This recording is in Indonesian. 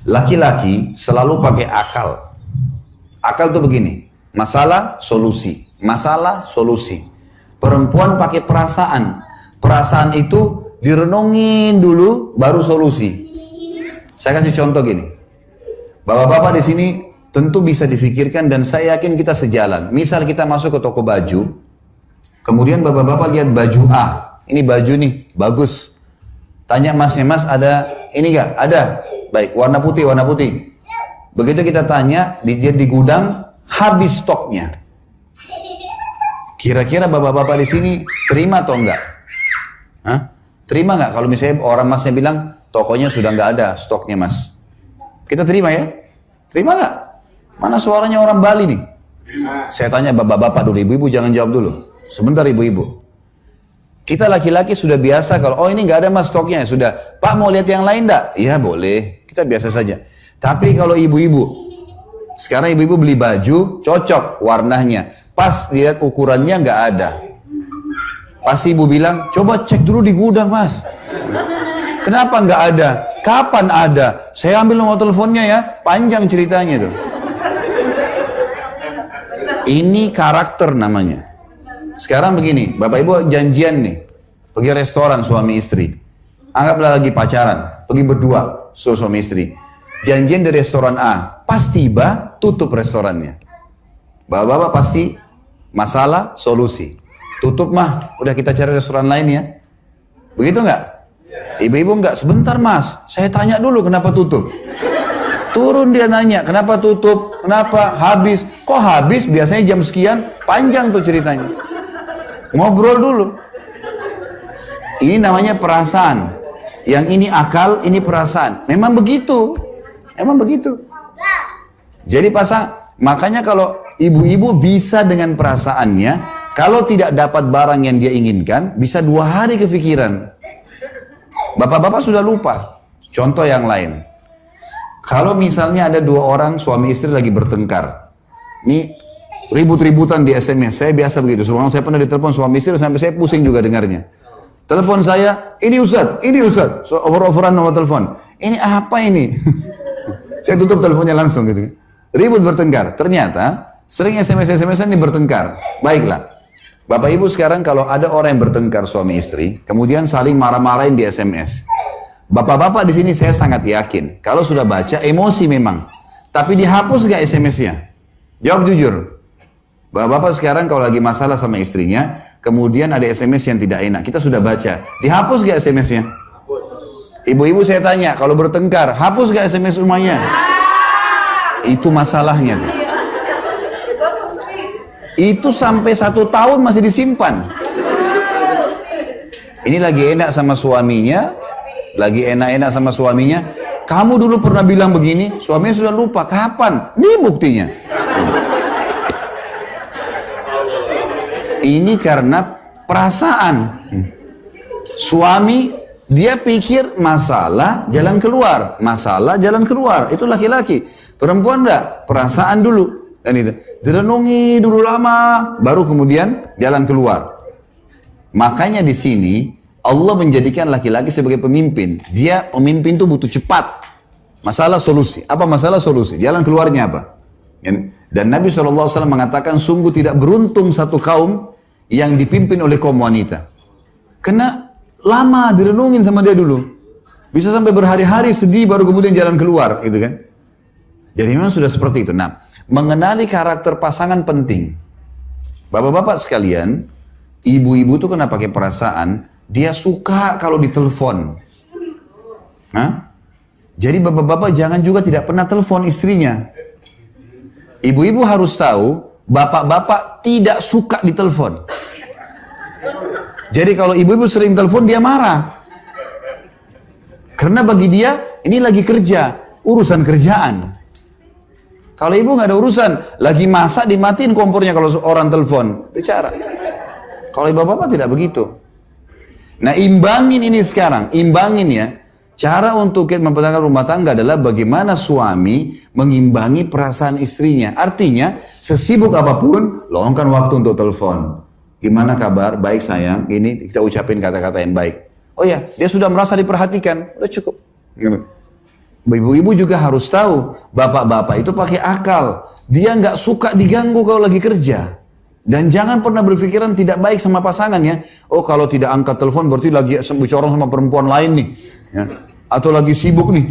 Laki-laki selalu pakai akal. Akal tuh begini, masalah, solusi. Masalah, solusi. Perempuan pakai perasaan. Perasaan itu direnungin dulu, baru solusi. Saya kasih contoh gini. Bapak-bapak di sini tentu bisa difikirkan dan saya yakin kita sejalan. Misal kita masuk ke toko baju, kemudian bapak-bapak lihat baju A. Ini baju nih, bagus. Tanya masnya, mas ada ini gak? Ada. Baik, warna putih, warna putih. Begitu kita tanya, di gudang, habis stoknya. Kira-kira bapak-bapak di sini terima atau enggak? Hah? Terima nggak kalau misalnya orang masnya bilang, tokonya sudah nggak ada stoknya mas? Kita terima ya? Terima nggak? Mana suaranya orang Bali nih? Saya tanya bapak-bapak dulu, ibu-ibu jangan jawab dulu. Sebentar ibu-ibu. Kita laki-laki sudah biasa kalau, oh ini nggak ada mas stoknya, sudah. Pak mau lihat yang lain enggak? Iya boleh, kita biasa saja. Tapi kalau ibu-ibu, sekarang ibu-ibu beli baju, cocok warnanya. Pas lihat ukurannya nggak ada. Pas ibu bilang, coba cek dulu di gudang mas. Kenapa nggak ada? Kapan ada? Saya ambil nomor teleponnya ya, panjang ceritanya tuh. Ini karakter namanya. Sekarang begini, bapak ibu janjian nih, pergi restoran suami istri. Anggaplah lagi pacaran, pergi berdua suami istri. Janjian di restoran A, pas tiba tutup restorannya. Bapak-bapak pasti masalah, solusi. Tutup mah, udah kita cari restoran lain ya. Begitu nggak? Ibu-ibu nggak, sebentar mas, saya tanya dulu kenapa tutup. Turun dia nanya, kenapa tutup? Kenapa? Habis. Kok habis? Biasanya jam sekian, panjang tuh ceritanya. Ngobrol dulu. Ini namanya perasaan. Yang ini akal, ini perasaan. Memang begitu. Memang begitu. Jadi makanya kalau ibu-ibu bisa dengan perasaannya, kalau tidak dapat barang yang dia inginkan, bisa 2 hari kepikiran. Bapak-bapak sudah lupa. Contoh yang lain. Kalau misalnya ada 2 orang suami istri lagi bertengkar. Ini ribut-ributan di SMS. Saya biasa begitu. Sebelum saya pernah ditelepon suami istri sampai saya pusing juga dengarnya. Telepon saya, ini Ustaz. So, over-overan nomor telepon. Ini apa ini? Saya tutup teleponnya langsung gitu. Ribut bertengkar. Ternyata sering SMS-SMS-an ini bertengkar. Baiklah. Bapak Ibu sekarang kalau ada orang yang bertengkar suami istri, kemudian saling marah-marahin di SMS. Bapak-bapak di sini saya sangat yakin, kalau sudah baca emosi memang. Tapi dihapus gak SMS-nya? Jawab jujur. Bapak-bapak sekarang kalau lagi masalah sama istrinya, kemudian ada SMS yang tidak enak, kita sudah baca. Dihapus gak SMS-nya? Ibu-ibu saya tanya, kalau bertengkar, hapus gak SMS rumahnya? Itu masalahnya. Itu sampai 1 tahun masih disimpan. Ini lagi enak sama suaminya, lagi enak-enak sama suaminya. Kamu dulu pernah bilang begini, suaminya sudah lupa. Kapan? Ini buktinya. Ini karena perasaan. Suami, dia pikir masalah jalan keluar. Masalah jalan keluar. Itu laki-laki. Perempuan enggak, perasaan dulu. Dan itu direnungi dulu lama, baru kemudian jalan keluar. Makanya di sini Allah menjadikan laki-laki sebagai pemimpin. Dia pemimpin itu butuh cepat. Masalah solusi. Apa masalah solusi? Jalan keluarnya apa? Dan Nabi SAW mengatakan sungguh tidak beruntung satu kaum yang dipimpin oleh kaum wanita. Karena lama direnungin sama dia dulu. Bisa sampai berhari-hari sedih baru kemudian jalan keluar, gitu kan? Jadi memang sudah seperti itu. Nah, mengenali karakter pasangan penting. Bapak-bapak sekalian, ibu-ibu tuh kena pakai perasaan, dia suka kalau ditelepon. Nah, jadi bapak-bapak jangan juga tidak pernah telepon istrinya. Ibu-ibu harus tahu, bapak-bapak tidak suka ditelepon. Jadi kalau ibu-ibu sering telepon, dia marah. Karena bagi dia, ini lagi kerja, urusan kerjaan. Kalau ibu nggak ada urusan, lagi masak dimatiin kompornya kalau orang telepon, bicara. Kalau bapak-bapak tidak begitu. Nah, imbangin ini sekarang, imbangin ya. Cara untuk mempertahankan rumah tangga adalah bagaimana suami mengimbangi perasaan istrinya. Artinya, sesibuk apapun, luangkan waktu untuk telepon. Gimana kabar? Baik sayang. Ini kita ucapin kata-kata yang baik. Oh ya, dia sudah merasa diperhatikan. Udah cukup. ibu-ibu juga harus tahu, bapak-bapak itu pakai akal. Dia nggak suka diganggu kalau lagi kerja. Dan jangan pernah berpikiran tidak baik sama pasangan ya. Oh kalau tidak angkat telepon berarti lagi bicara sama perempuan lain nih. Ya. Atau lagi sibuk nih.